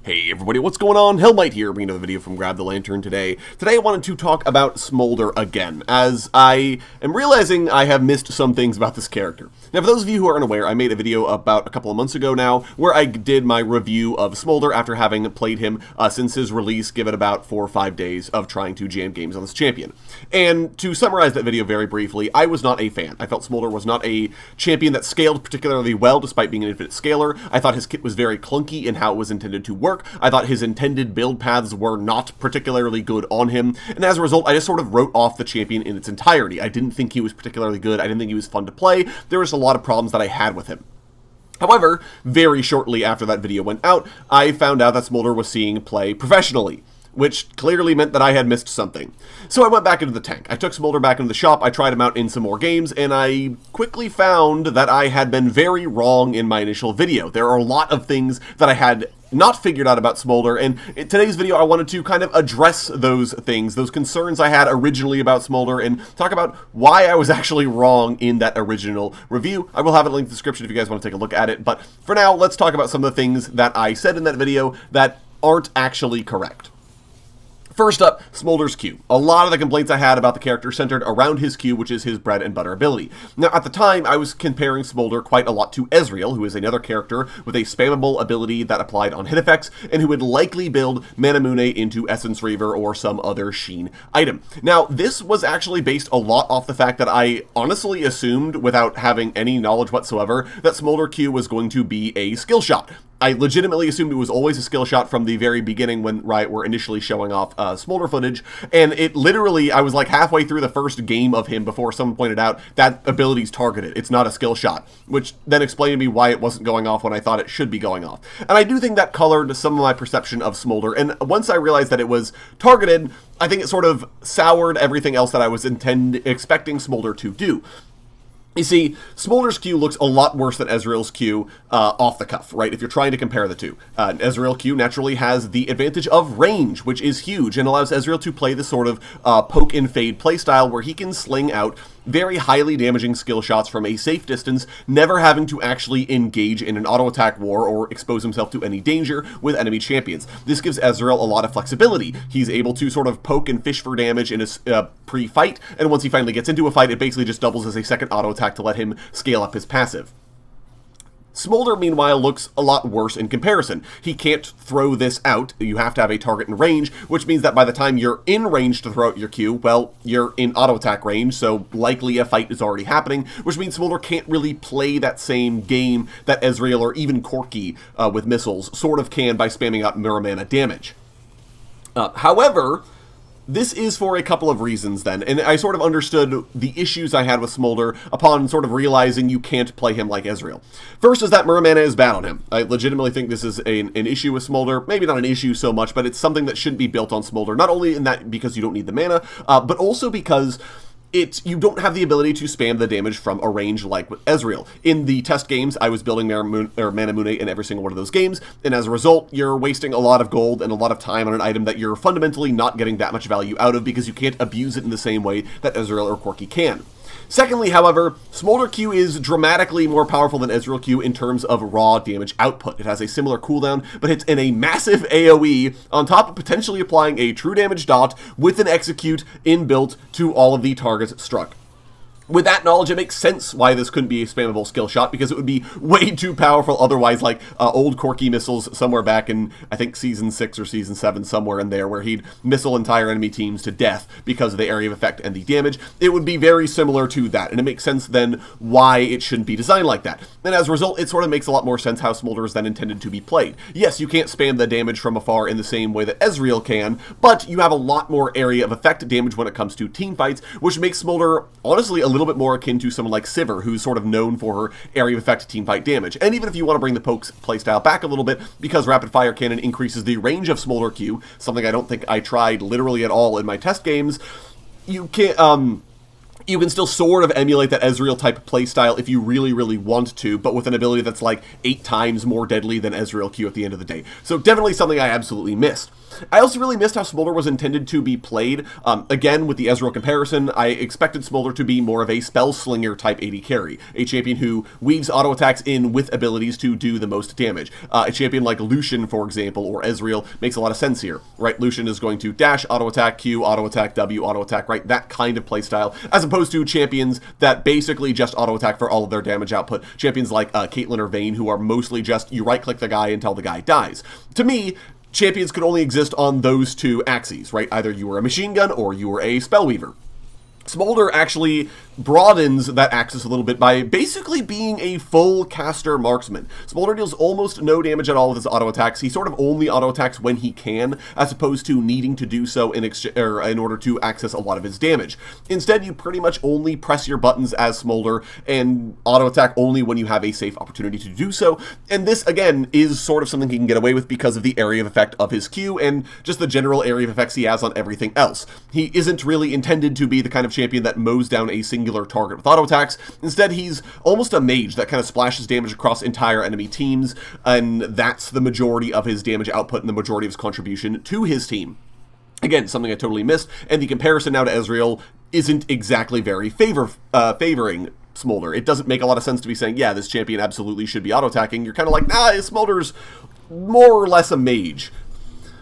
Hey everybody, what's going on? Hellmite here, bringing another video from Grab the Lantern today. Today I wanted to talk about Smolder again, as I am realizing I have missed some things about this character. Now for those of you who are unaware, I made a video about a couple of months ago now, where I did my review of Smolder after having played him since his release, given about 4 or 5 days of trying to jam games on this champion. And to summarize that video very briefly, I was not a fan. I felt Smolder was not a champion that scaled particularly well, despite being an infinite scaler. I thought his kit was very clunky in how it was intended to work. I thought his intended build paths were not particularly good on him, and as a result, I just sort of wrote off the champion in its entirety. I didn't think he was particularly good. I didn't think he was fun to play. There was a lot of problems that I had with him. However, very shortly after that video went out, I found out that Smolder was seeing play professionally, which clearly meant that I had missed something. So I went back into the tank. I took Smolder back into the shop, I tried him out in some more games, and I quickly found that I had been very wrong in my initial video. There are a lot of things that I had not figured out about Smolder, and in today's video I wanted to kind of address those things, those concerns I had originally about Smolder, and talk about why I was actually wrong in that original review. I will have it linked in the description if you guys want to take a look at it, but for now, let's talk about some of the things that I said in that video that aren't actually correct. First up, Smolder's Q. A lot of the complaints I had about the character centered around his Q, which is his bread and butter ability. Now, at the time, I was comparing Smolder quite a lot to Ezreal, who is another character with a spammable ability that applied on hit effects, and who would likely build Manamune into Essence Reaver or some other Sheen item. Now, this was actually based a lot off the fact that I honestly assumed, without having any knowledge whatsoever, that Smolder Q was going to be a skill shot. I legitimately assumed it was always a skill shot from the very beginning when Riot were initially showing off Smolder footage, and it literally, I was like halfway through the first game of him before someone pointed out that ability's targeted. It's not a skill shot, which then explained to me why it wasn't going off when I thought it should be going off. And I do think that colored some of my perception of Smolder, and once I realized that it was targeted, I think it sort of soured everything else that I was expecting Smolder to do. You see, Smolder's Q looks a lot worse than Ezreal's Q off the cuff, right? If you're trying to compare the two. Ezreal Q naturally has the advantage of range, which is huge, and allows Ezreal to play this sort of poke and fade playstyle where he can sling out very highly damaging skill shots from a safe distance, never having to actually engage in an auto-attack war or expose himself to any danger with enemy champions. This gives Ezreal a lot of flexibility. He's able to sort of poke and fish for damage in a pre-fight, and once he finally gets into a fight, it basically just doubles as a second auto-attack to let him scale up his passive. Smolder, meanwhile, looks a lot worse in comparison. He can't throw this out. You have to have a target in range, which means that by the time you're in range to throw out your Q, well, you're in auto-attack range, so likely a fight is already happening, which means Smolder can't really play that same game that Ezreal or even Corki with missiles sort of can by spamming out mirror mana damage. However, this is for a couple of reasons then, and I sort of understood the issues I had with Smolder upon sort of realizing you can't play him like Ezreal. First is that mirror mana is bad on him. I legitimately think this is an issue with Smolder, maybe not an issue so much, but it's something that shouldn't be built on Smolder, not only in that because you don't need the mana, but also because you don't have the ability to spam the damage from a range like with Ezreal. In the test games, I was building Manamune in every single one of those games, and as a result, you're wasting a lot of gold and a lot of time on an item that you're fundamentally not getting that much value out of because you can't abuse it in the same way that Ezreal or Corki can. Secondly, however, Smolder Q is dramatically more powerful than Ezreal Q in terms of raw damage output. It has a similar cooldown, but hits in a massive AoE on top of potentially applying a true damage dot with an execute inbuilt to all of the targets struck. With that knowledge, it makes sense why this couldn't be a spammable skill shot, because it would be way too powerful otherwise, like old Corki missiles somewhere back in, I think, Season 6 or Season 7, somewhere in there, where he'd missile entire enemy teams to death because of the area of effect and the damage. It would be very similar to that, and it makes sense then why it shouldn't be designed like that. And as a result, it sort of makes a lot more sense how Smolder is then intended to be played. Yes, you can't spam the damage from afar in the same way that Ezreal can, but you have a lot more area of effect damage when it comes to teamfights, which makes Smolder, honestly, a little bit more akin to someone like Sivir, who's sort of known for her area of effect teamfight damage. And even if you want to bring the pokes playstyle back a little bit, because Rapid Fire Cannon increases the range of Smolder Q, something I don't think I tried literally at all in my test games, you can't, You can still sort of emulate that Ezreal type playstyle if you really, really want to, but with an ability that's like 8 times more deadly than Ezreal Q at the end of the day. So definitely something I absolutely missed. I also really missed how Smolder was intended to be played. Again, with the Ezreal comparison, I expected Smolder to be more of a spell slinger type AD carry, a champion who weaves auto attacks in with abilities to do the most damage. A champion like Lucian, for example, or Ezreal makes a lot of sense here, right? Lucian is going to dash, auto attack, Q, auto attack, W, auto attack, right? That kind of playstyle, as opposed to champions that basically just auto attack for all of their damage output. Champions like Caitlyn or Vayne, who are mostly just you right click the guy until the guy dies. To me, champions could only exist on those two axes, right? Either you were a machine gun or you were a spellweaver. Smolder actually broadens that axis a little bit by basically being a full caster marksman. Smolder deals almost no damage at all with his auto attacks. He sort of only auto attacks when he can, as opposed to needing to do so in order to access a lot of his damage. Instead, you pretty much only press your buttons as Smolder and auto attack only when you have a safe opportunity to do so. And this, again, is sort of something he can get away with because of the area of effect of his Q and just the general area of effects he has on everything else. He isn't really intended to be the kind of champion that mows down a singular target with auto attacks. Instead, he's almost a mage that kind of splashes damage across entire enemy teams, and that's the majority of his damage output and the majority of his contribution to his team. Again, something I totally missed, and the comparison now to Ezreal isn't exactly very favoring Smolder. It doesn't make a lot of sense to be saying, yeah, this champion absolutely should be auto-attacking. You're kind of like, nah, Smolder's more or less a mage.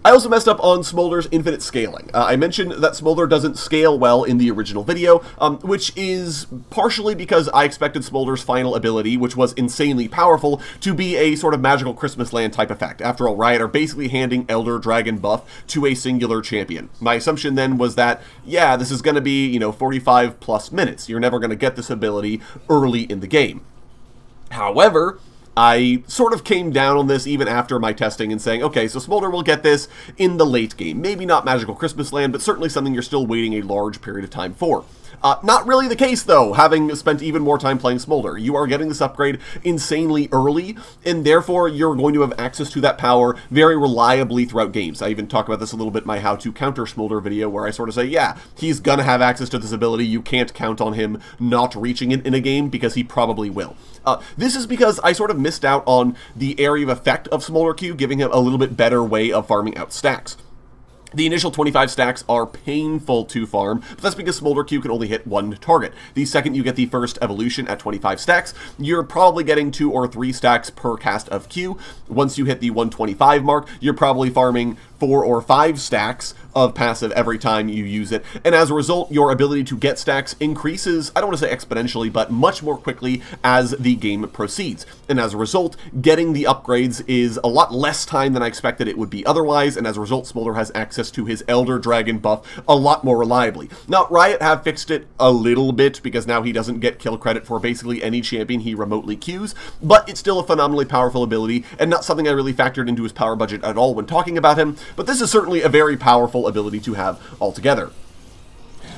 I also messed up on Smolder's infinite scaling. I mentioned that Smolder doesn't scale well in the original video, which is partially because I expected Smolder's final ability, which was insanely powerful, to be a sort of magical Christmas land type effect. After all, Riot are basically handing Elder Dragon buff to a singular champion. My assumption then was that, yeah, this is going to be, 45 plus minutes. You're never going to get this ability early in the game. However, I sort of came down on this even after my testing and saying, okay, so Smolder will get this in the late game. Maybe not Magical Christmas Land, but certainly something you're still waiting a large period of time for. Not really the case, though, having spent even more time playing Smolder. You are getting this upgrade insanely early, and therefore you're going to have access to that power very reliably throughout games. I even talk about this a little bit in my How to Counter Smolder video, where I sort of say, yeah, he's gonna have access to this ability. You can't count on him not reaching it in a game, because he probably will. This is because I sort of missed out on the area of effect of Smolder Q, giving him a little bit better way of farming out stacks. The initial 25 stacks are painful to farm, but that's because Smolder Q can only hit one target. The second you get the first evolution at 25 stacks, you're probably getting 2 or 3 stacks per cast of Q. Once you hit the 125 mark, you're probably farming 4 or 5 stacks of passive every time you use it, and as a result, your ability to get stacks increases, I don't want to say exponentially, but much more quickly as the game proceeds. And as a result, getting the upgrades is a lot less time than I expected it would be otherwise, and as a result, Smolder has access to his Elder Dragon buff a lot more reliably. Now, Riot have fixed it a little bit, because now he doesn't get kill credit for basically any champion he remotely queues, but it's still a phenomenally powerful ability, and not something I really factored into his power budget at all when talking about him, but this is certainly a very powerful ability to have altogether.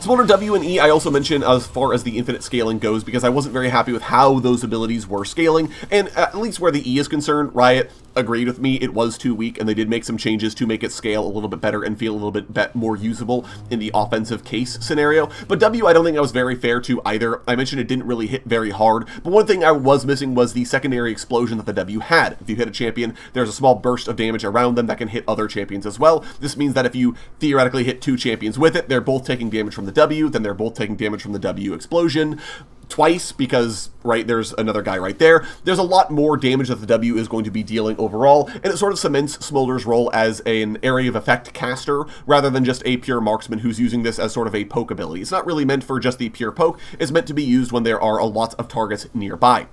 Smolder W and E I also mentioned as far as the infinite scaling goes, because I wasn't very happy with how those abilities were scaling, and at least where the E is concerned, Riot agreed with me, it was too weak, and they did make some changes to make it scale a little bit better and feel a little bit more usable in the offensive case scenario. But W, I don't think I was very fair to either. I mentioned it didn't really hit very hard, but one thing I was missing was the secondary explosion that the W had. If you hit a champion, there's a small burst of damage around them that can hit other champions as well. This means that if you theoretically hit 2 champions with it, they're both taking damage from the W, then they're both taking damage from the W explosion twice, because, right, there's another guy right there. There's a lot more damage that the W is going to be dealing overall, and it sort of cements Smolder's role as an area of effect caster, rather than just a pure marksman who's using this as sort of a poke ability. It's not really meant for just the pure poke, it's meant to be used when there are a lot of targets nearby.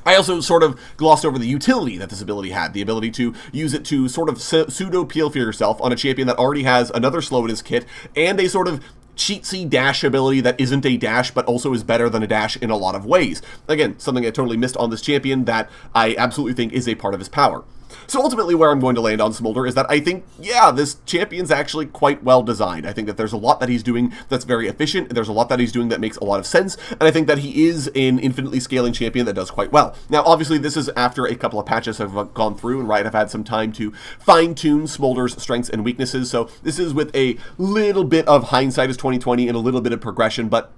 I also sort of glossed over the utility that this ability had, the ability to use it to sort of pseudo-peel for yourself on a champion that already has another slow in his kit, and a sort of cheatsy dash ability that isn't a dash, but also is better than a dash in a lot of ways. Again, something I totally missed on this champion that I absolutely think is a part of his power. So ultimately where I'm going to land on Smolder is that I think, yeah, this champion's actually quite well designed. I think that there's a lot that he's doing that's very efficient, and there's a lot that he's doing that makes a lot of sense, and I think that he is an infinitely scaling champion that does quite well. Now, obviously, this is after a couple of patches have gone through, and Riot have had some time to fine-tune Smolder's strengths and weaknesses, so this is with a little bit of hindsight as 2020 and a little bit of progression, but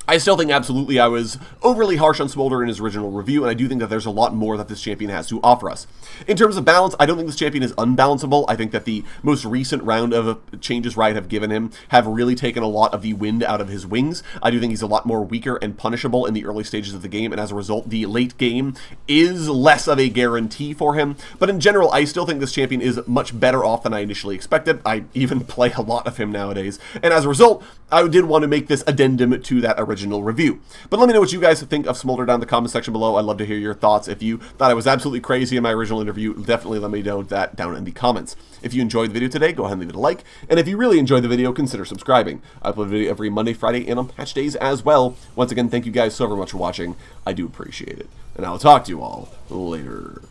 I still think absolutely I was overly harsh on Smolder in his original review, and I do think that there's a lot more that this champion has to offer us. In terms of balance, I don't think this champion is unbalanceable. I think that the most recent round of changes Riot have given him have really taken a lot of the wind out of his wings. I do think he's a lot more weaker and punishable in the early stages of the game, and as a result, the late game is less of a guarantee for him. But in general, I still think this champion is much better off than I initially expected. I even play a lot of him nowadays, and as a result, I did want to make this addendum to that original review. But let me know what you guys think of Smolder down in the comment section below. I'd love to hear your thoughts. If you thought I was absolutely crazy in my original interview, definitely let me know that down in the comments. If you enjoyed the video today, go ahead and leave it a like. And if you really enjoyed the video, consider subscribing. I upload a video every Monday, Friday, and on patch days as well. Once again, thank you guys so very much for watching. I do appreciate it. And I will talk to you all later.